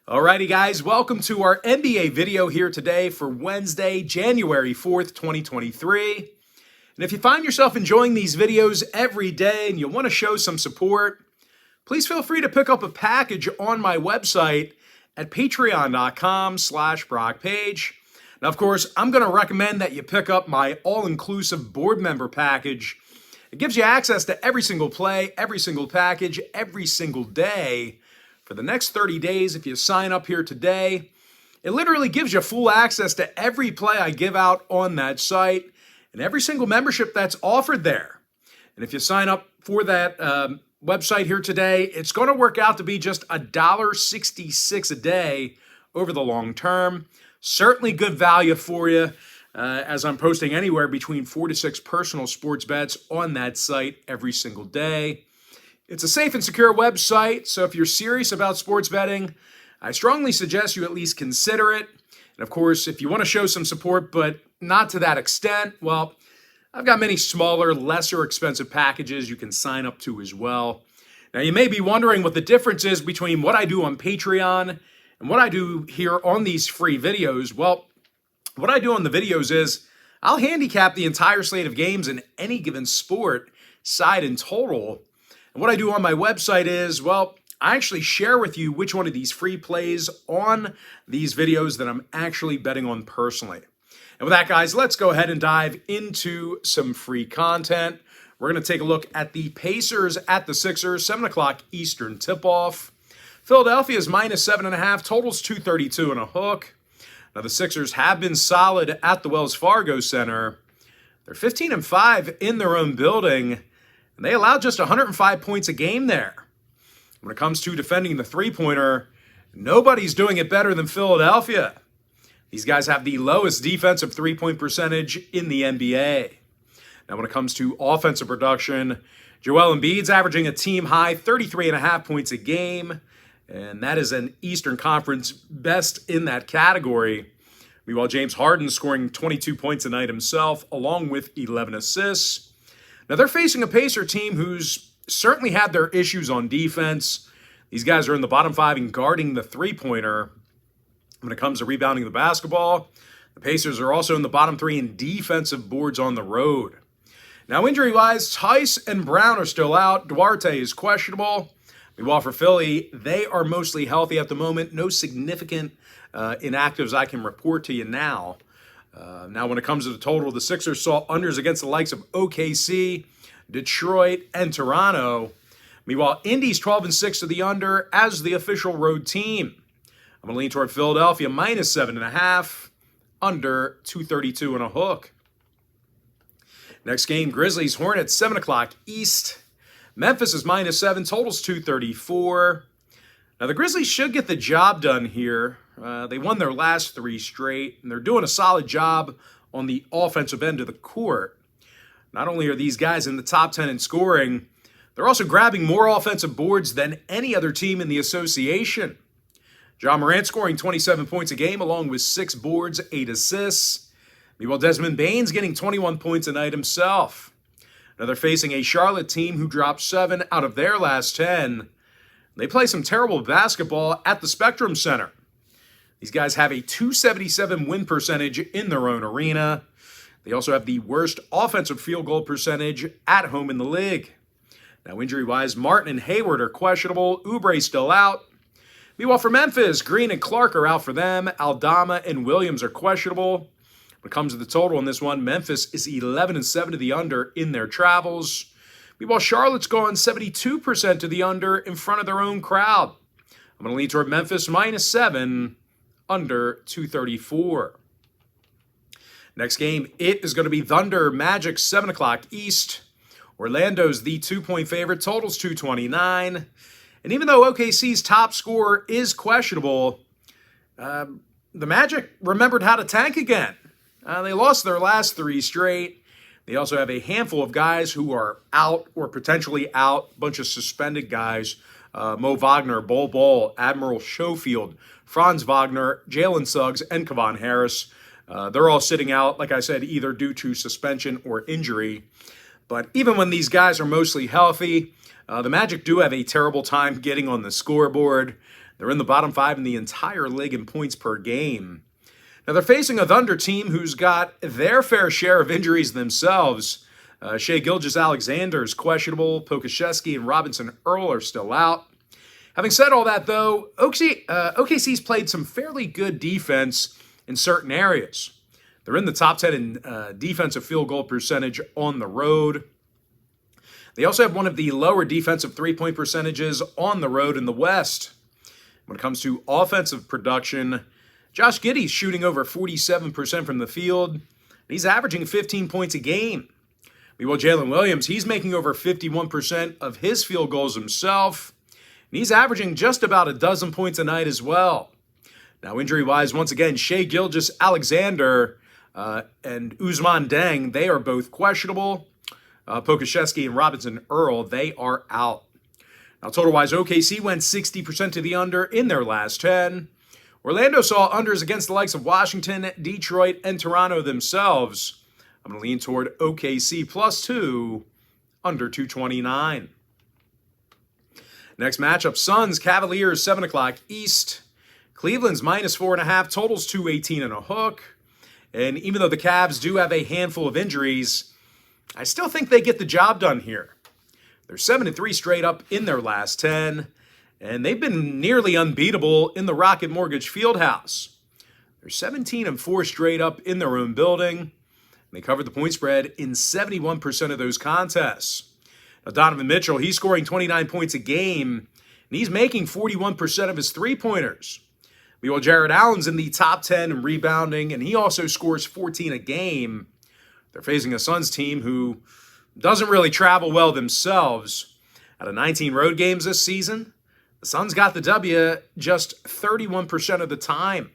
Alrighty guys, welcome to our NBA video here today for Wednesday, January 4th, 2023. And if you find yourself enjoying these videos every day and you want to show some support, please feel free to pick up a package on my website at patreon.com/BrockPage. Now, of course, I'm going to recommend that you pick up my all-inclusive board member package. It gives you access to every single play, every single package, every single day for the next 30 days. If you sign up here today, it literally gives you full access to every play I give out on that site and every single membership that's offered there. And if you sign up for that website here today, it's going to work out to be just $1.66 a day over the long term. Certainly good value for you, as I'm posting anywhere between 4 to 6 personal sports bets on that site every single day. It's a safe and secure website, so if you're serious about sports betting, I strongly suggest you at least consider it. And of course, if you want to show some support, but not to that extent, well, I've got many smaller, lesser expensive packages you can sign up to as well. Now, you may be wondering what the difference is between what I do on Patreon and what I do here on these free videos. Well, what I do on the videos is I'll handicap the entire slate of games in any given sport, side and total. And what I do on my website is, well, I actually share with you which one of these free plays on these videos that I'm actually betting on personally. And with that, guys, let's go ahead and dive into some free content. We're going to take a look at the Pacers at the Sixers, 7 o'clock Eastern tip-off. Philadelphia is minus 7.5, totals 232 and a hook. Now, the Sixers have been solid at the Wells Fargo Center. They're 15-5 in their own building, and they allowed just 105 points a game there. When it comes to defending the three-pointer, nobody's doing it better than Philadelphia. These guys have the lowest defensive three-point percentage in the NBA. Now, when it comes to offensive production, Joel Embiid's averaging a team-high 33.5 points a game, and that is an Eastern Conference best in that category. Meanwhile, James Harden's scoring 22 points a night himself, along with 11 assists. Now, they're facing a Pacer team who's certainly had their issues on defense. These guys are in the bottom 5 in guarding the three-pointer. When it comes to rebounding the basketball, the Pacers are also in the bottom 3 in defensive boards on the road. Now, injury-wise, Tice and Brown are still out. Duarte is questionable. Meanwhile, for Philly, they are mostly healthy at the moment. No significant inactives I can report to you now. Now, when it comes to the total, the Sixers saw unders against the likes of OKC, Detroit, and Toronto. Meanwhile, Indy's 12-6 to the under as the official road team. I'm going to lean toward Philadelphia, minus 7.5, under 232 and a hook. Next game, Grizzlies, Hornets, 7 o'clock East. Memphis is minus 7, totals 234. Now, the Grizzlies should get the job done here. They won their last 3 straight, and they're doing a solid job on the offensive end of the court. Not only are these guys in the top 10 in scoring, they're also grabbing more offensive boards than any other team in the association. Ja Morant scoring 27 points a game, along with 6 boards, 8 assists. Meanwhile, Desmond Bane's getting 21 points a night himself. Now, they're facing a Charlotte team who dropped 7 out of their last 10. They play some terrible basketball at the Spectrum Center. These guys have a 277 win percentage in their own arena. They also have the worst offensive field goal percentage at home in the league. Now, injury-wise, Martin and Hayward are questionable. Oubre's still out. Meanwhile, for Memphis, Green and Clark are out for them. Aldama and Williams are questionable. When it comes to the total in this one, Memphis is 11-7 to the under in their travels. Meanwhile, Charlotte's gone 72% to the under in front of their own crowd. I'm going to lean toward Memphis, minus 7, under 234. Next game, it is going to be Thunder Magic, 7 o'clock East. Orlando's the 2-point favorite, totals 229. And even though OKC's top scorer is questionable, the Magic remembered how to tank again. They lost their last 3 straight. They also have a handful of guys who are out or potentially out, a bunch of suspended guys. Mo Wagner, Bol Bol, Admiral Schofield, Franz Wagner, Jalen Suggs, and Kevon Harris. They're all sitting out, like I said, either due to suspension or injury. But even when these guys are mostly healthy, the Magic do have a terrible time getting on the scoreboard. They're in the bottom 5 in the entire league in points per game. Now they're facing a Thunder team who's got their fair share of injuries themselves. Shai Gilgeous-Alexander is questionable. Pokusevski and Robinson Earl are still out. Having said all that, though, OKC's played some fairly good defense in certain areas. They're in the top 10 in defensive field goal percentage on the road. They also have one of the lower defensive three-point percentages on the road in the West. When it comes to offensive production, Josh Giddey's shooting over 47% from the field, and he's averaging 15 points a game. Meanwhile, Jalen Williams, he's making over 51% of his field goals himself, and he's averaging just about a dozen points a night as well. Now, injury-wise, once again, Shai Gilgeous-Alexander and Ousmane Dieng, they are both questionable. Pokusevski and Robinson Earl, they are out. Now, total-wise, OKC went 60% to the under in their last 10. Orlando saw unders against the likes of Washington, Detroit, and Toronto themselves. I'm going to lean toward OKC +2, under 229. Next matchup, Suns, Cavaliers, 7 o'clock East. Cleveland's -4.5, totals 218 and a hook. And even though the Cavs do have a handful of injuries, I still think they get the job done here. They're 7-3 straight up in their last 10, and they've been nearly unbeatable in the Rocket Mortgage Fieldhouse. They're 17-4 straight up in their own building, and they covered the point spread in 71% of those contests. Now, Donovan Mitchell, he's scoring 29 points a game, and he's making 41% of his three-pointers. Meanwhile, Jared Allen's in the top 10 in rebounding, and he also scores 14 a game. They're facing a Suns team who doesn't really travel well themselves. Out of 19 road games this season, the Suns got the W just 31% of the time.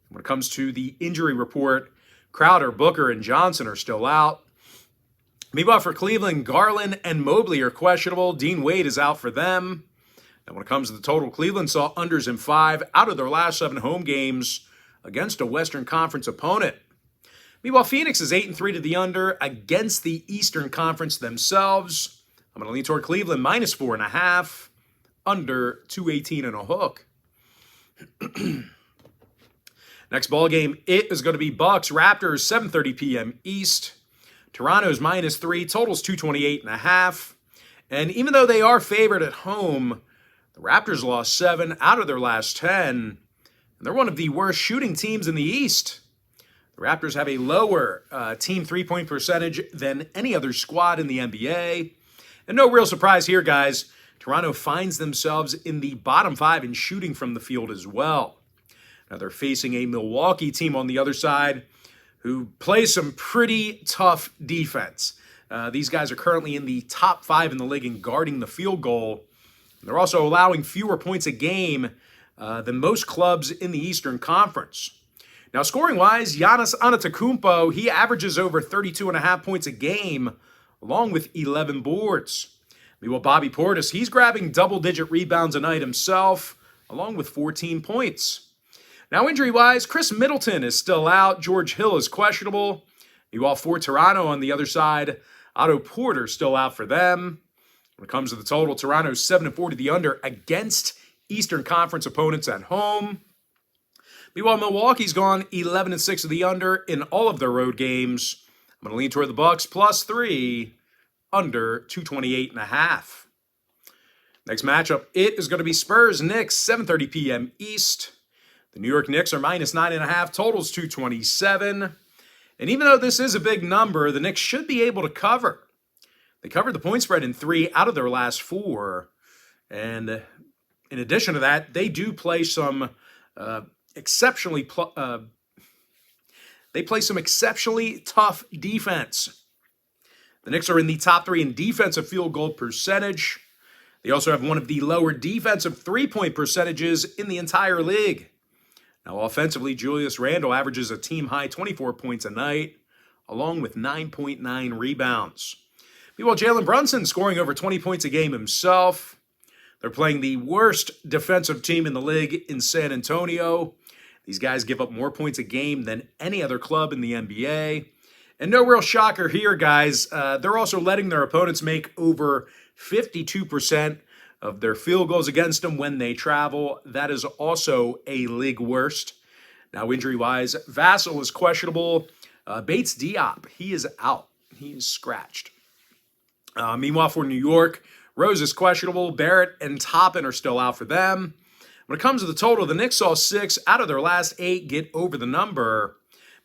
When it comes to the injury report, Crowder, Booker, and Johnson are still out. Meanwhile, for Cleveland, Garland and Mobley are questionable. Dean Wade is out for them. And when it comes to the total, Cleveland saw unders in 5 out of their last 7 home games against a Western Conference opponent. Meanwhile, Phoenix is 8-3 to the under against the Eastern Conference themselves. I'm going to lean toward Cleveland -4.5, under 218 and a hook. Next ball game, it is going to be Bucks Raptors, 7:30 p.m. East. Toronto's -3, totals 228.5. And even though they are favored at home, the Raptors lost 7 out of their last 10. And they're one of the worst shooting teams in the East. The Raptors have a lower team three-point percentage than any other squad in the NBA. And no real surprise here, guys. Toronto finds themselves in the bottom 5 in shooting from the field as well. Now they're facing a Milwaukee team on the other side who plays some pretty tough defense. These guys are currently in the top 5 in the league in guarding the field goal. They're also allowing fewer points a game than most clubs in the Eastern Conference. Now, scoring-wise, Giannis Antetokounmpo, he averages over 32.5 points a game, along with 11 boards. Meanwhile, Bobby Portis, he's grabbing double-digit rebounds a night himself, along with 14 points. Now, injury-wise, Chris Middleton is still out. George Hill is questionable. Meanwhile, for Toronto on the other side, Otto Porter still out for them. When it comes to the total, Toronto's 7-4 to the under against Eastern Conference opponents at home. Meanwhile, Milwaukee's gone 11-6 to the under in all of their road games. I'm going to lean toward the Bucks +3, under 228.5. Next matchup, it is going to be Spurs-Knicks, 7:30 p.m. East. The New York Knicks are -9.5, totals 227. And even though this is a big number, the Knicks should be able to cover. They covered the point spread in 3 out of their last 4. And in addition to that, they do play some exceptionally tough defense. The Knicks are in the top 3 in defensive field goal percentage. They also have one of the lower defensive three-point percentages in the entire league. Now, offensively, Julius Randle averages a team-high 24 points a night, along with 9.9 rebounds. Meanwhile, Jalen Brunson scoring over 20 points a game himself. They're playing the worst defensive team in the league in San Antonio. These guys give up more points a game than any other club in the NBA. And no real shocker here, guys. They're also letting their opponents make over 52% of their field goals against them when they travel. That is also a league worst. Now, injury-wise, Vassell is questionable. Bates Diop, he is out. He is scratched. Meanwhile, for New York, Rose is questionable. Barrett and Toppin are still out for them. When it comes to the total, the Knicks saw 6 out of their last 8 get over the number.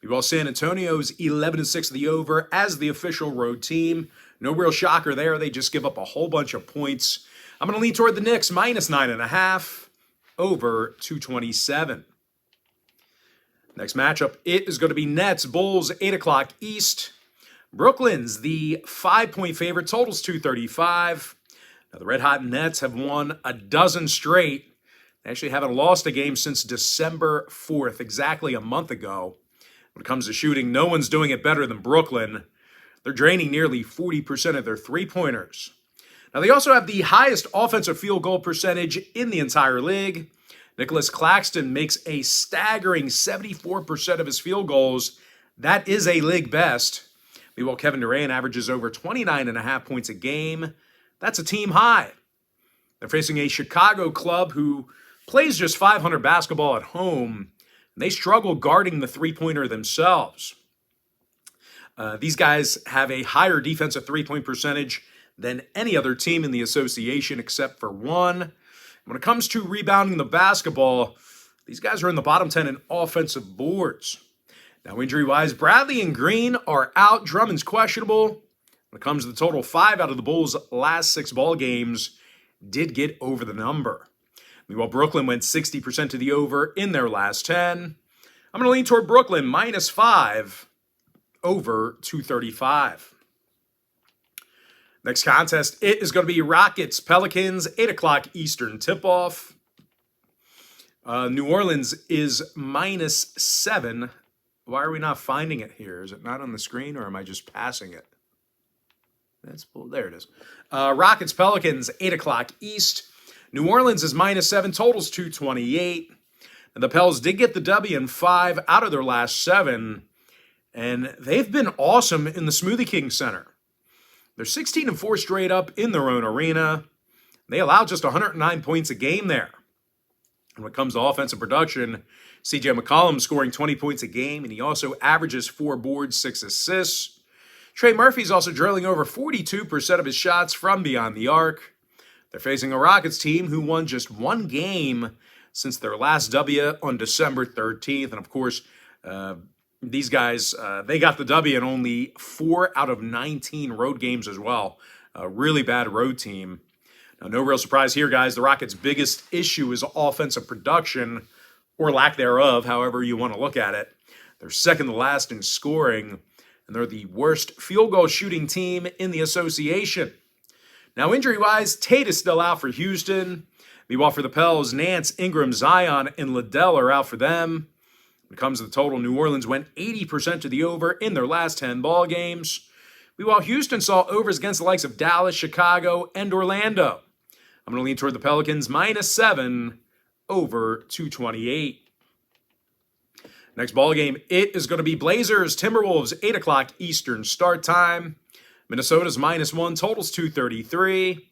Meanwhile, San Antonio's 11-6 the over as the official road team. No real shocker there. They just give up a whole bunch of points. I'm going to lean toward the Knicks, -9.5, over 227. Next matchup, it is going to be Nets, Bulls, 8 o'clock East. Brooklyn's the 5-point favorite, totals 235. Now, the red-hot Nets have won a dozen straight. They actually haven't lost a game since December 4th, exactly a month ago. When it comes to shooting, no one's doing it better than Brooklyn. They're draining nearly 40% of their three-pointers. Now, they also have the highest offensive field goal percentage in the entire league. Nicholas Claxton makes a staggering 74% of his field goals. That is a league best. Meanwhile, Kevin Durant averages over 29.5 points a game. That's a team high. They're facing a Chicago club who plays just .500 basketball at home. And they struggle guarding the three-pointer themselves. These guys have a higher defensive three-point percentage than any other team in the association except for one. When it comes to rebounding the basketball, these guys are in the bottom 10 in offensive boards. Now, injury-wise, Bradley and Green are out. Drummond's questionable. When it comes to the total, 5 out of the Bulls' last 6 ball games did get over the number. Meanwhile, Brooklyn went 60% to the over in their last 10. I'm going to lean toward Brooklyn, -5, over 235. Next contest, it is going to be Rockets, Pelicans, 8 o'clock Eastern tip-off. New Orleans is -7. Why are we not finding it here? Is it not on the screen, or am I just passing it? There it is. Rockets, Pelicans, 8 o'clock East. New Orleans is -7, totals 228. And the Pels did get the W in 5 out of their last 7. And they've been awesome in the Smoothie King Center. They're 16-4 straight up in their own arena. They allow just 109 points a game there. And when it comes to offensive production, C.J. McCollum scoring 20 points a game, and he also averages 4 boards, 6 assists. Trey Murphy's also drilling over 42% of his shots from beyond the arc. They're facing a Rockets team who won just 1 game since their last W on December 13th. And of course, these guys, they got the W in only 4 out of 19 road games as well. A really bad road team. Now, no real surprise here, guys. The Rockets' biggest issue is offensive production, or lack thereof, however you want to look at it. They're second to last in scoring, and they're the worst field goal shooting team in the association. Now, injury-wise, Tate is still out for Houston. Meanwhile, for the Pels, Nance, Ingram, Zion, and Liddell are out for them. When it comes to the total, New Orleans went 80% to the over in their last 10 ball games. Meanwhile, Houston saw overs against the likes of Dallas, Chicago, and Orlando. I'm going to lean toward the Pelicans, -7, over 228. Next ball game, it is going to be Blazers, Timberwolves, 8 o'clock Eastern start time. Minnesota's -1, totals 233.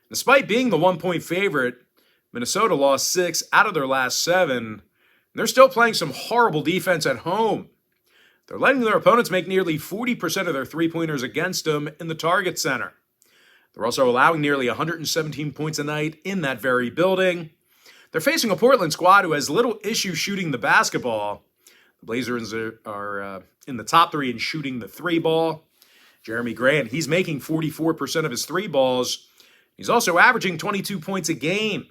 Despite being the 1-point favorite, Minnesota lost 6 out of their last 7. They're still playing some horrible defense at home. They're letting their opponents make nearly 40% of their three-pointers against them in the Target Center. They're also allowing nearly 117 points a night in that very building. They're facing a Portland squad who has little issue shooting the basketball. The Blazers are in the top 3 in shooting the 3-ball. Jeremy Grant, he's making 44% of his 3 balls. He's also averaging 22 points a game.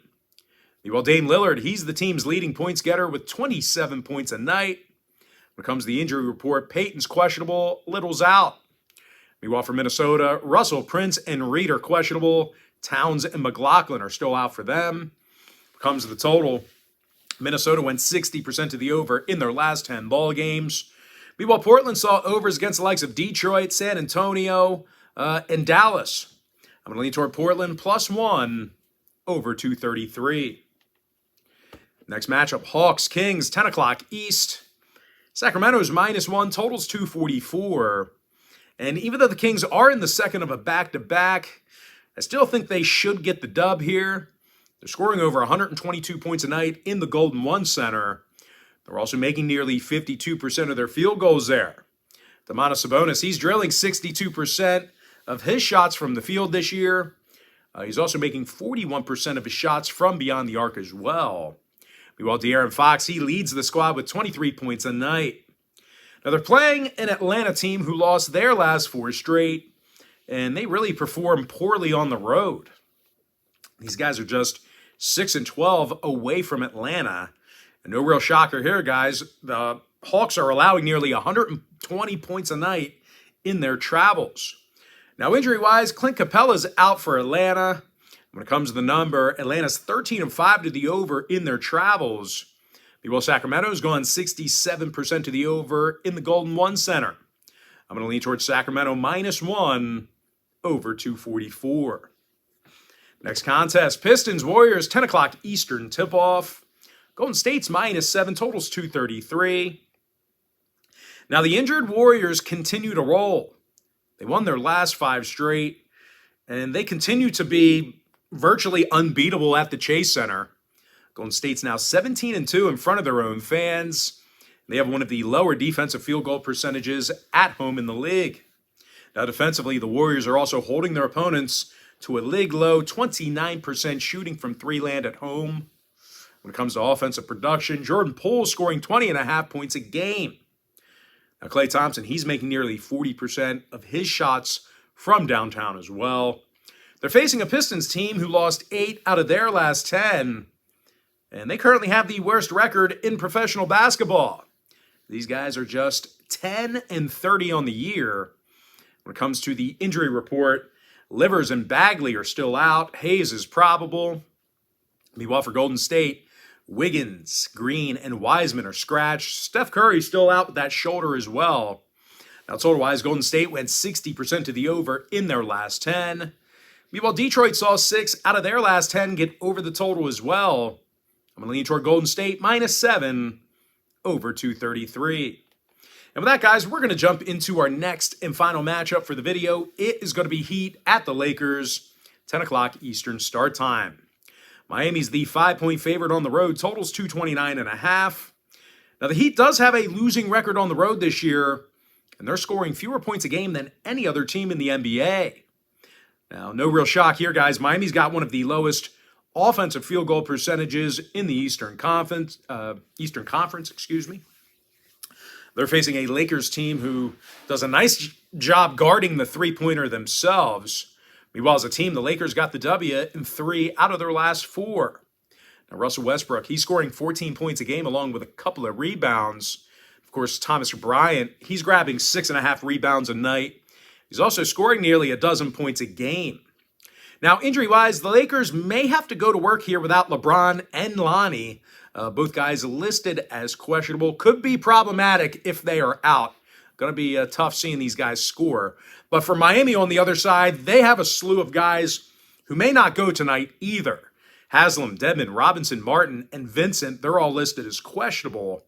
Meanwhile, Dame Lillard, he's the team's leading points getter with 27 points a night. When it comes to the injury report, Payton's questionable, Little's out. Meanwhile, for Minnesota, Russell, Prince, and Reed are questionable. Towns and McLaughlin are still out for them. When it comes to the total, Minnesota went 60% to the over in their last 10 ball games. Meanwhile, Portland saw overs against the likes of Detroit, San Antonio, and Dallas. I'm going to lean toward Portland, +1, over 233. Next matchup, Hawks, Kings, 10 o'clock East. Sacramento's -1, totals 244. And even though the Kings are in the second of a back-to-back, I still think they should get the dub here. They're scoring over 122 points a night in the Golden One Center. They're also making nearly 52% of their field goals there. Domantas Sabonis, he's drilling 62% of his shots from the field this year. He's also making 41% of his shots from beyond the arc as well. Meanwhile, De'Aaron Fox, he leads the squad with 23 points a night. Now, they're playing an Atlanta team who lost their last 4 straight, and they really perform poorly on the road. These guys are just 6-12 away from Atlanta. And no real shocker here, guys. The Hawks are allowing nearly 120 points a night in their travels. Now, injury-wise, Clint Capella's out for Atlanta. When it comes to the number, Atlanta's 13-5 to the over in their travels. Meanwhile, Sacramento's gone 67% to the over in the Golden One Center. I'm going to lean towards Sacramento -1 over 244. Next contest, Pistons-Warriors, 10 o'clock Eastern tip-off. Golden State's -7, totals 233. Now, the injured Warriors continue to roll. They won their last 5 straight, and they continue to be virtually unbeatable at the Chase Center. Golden State's now 17-2 in front of their own fans. They have one of the lower defensive field goal percentages at home in the league. Now, defensively, the Warriors are also holding their opponents to a league-low 29% shooting from 3 land at home. When it comes to offensive production, Jordan Poole scoring 20.5 points a game. Now, Klay Thompson, he's making nearly 40% of his shots from downtown as well. They're facing a Pistons team who lost 8 out of their last 10, and they currently have the worst record in professional basketball. These guys are just 10-30 on the year. When it comes to the injury report, Livers and Bagley are still out. Hayes is probable. Meanwhile, for Golden State, Wiggins, Green, and Wiseman are scratched. Steph Curry's still out with that shoulder as well. Now, total-wise, Golden State went 60% to the over in their last 10. Meanwhile, Detroit saw 6 out of their last 10 get over the total as well. I'm going to lean toward Golden State -7 over 233. And with that, guys, we're going to jump into our next and final matchup for the video. It is going to be Heat at the Lakers, 10 o'clock Eastern start time. Miami's the 5-point favorite on the road, totals 229.5. Now, the Heat does have a losing record on the road this year, and they're scoring fewer points a game than any other team in the NBA. Now, no real shock here, guys. Miami's got one of the lowest offensive field goal percentages in the Eastern Conference. They're facing a Lakers team who does a nice job guarding the three-pointer themselves. Meanwhile, as a team, the Lakers got the W in 3 out of their last 4. Now, Russell Westbrook, he's scoring 14 points a game along with a couple of rebounds. Of course, Thomas Bryant, he's grabbing 6.5 rebounds a night. He's also scoring nearly a dozen points a game. Now, injury-wise, the Lakers may have to go to work here without LeBron and Lonnie. Both guys listed as questionable. Could be problematic if they are out. Going to be tough seeing these guys score. But for Miami on the other side, they have a slew of guys who may not go tonight either. Haslam, Dedmon, Robinson, Martin, and Vincent, they're all listed as questionable.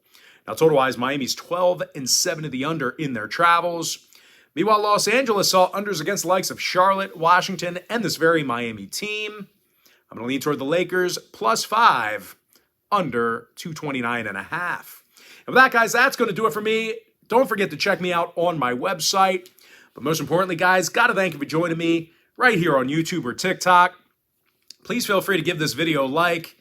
Now, total-wise, Miami's 12-7 to the under in their travels. Meanwhile, Los Angeles saw unders against the likes of Charlotte, Washington, and this very Miami team. I'm going to lean toward the Lakers, +5, under 229.5. And with that, guys, that's going to do it for me. Don't forget to check me out on my website. But most importantly, guys, got to thank you for joining me right here on YouTube or TikTok. Please feel free to give this video a like,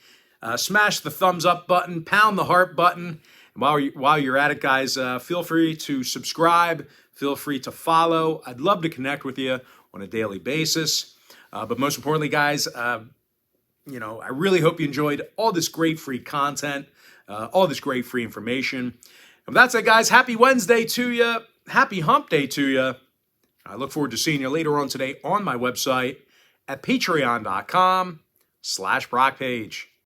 smash the thumbs up button, pound the heart button. And while you're at it, guys, feel free to subscribe. Feel free to follow. I'd love to connect with you on a daily basis. But most importantly, guys, I really hope you enjoyed all this great free content, all this great free information. And with that said, guys, happy Wednesday to you. Happy hump day to you. I look forward to seeing you later on today on my website at patreon.com/BrockPage.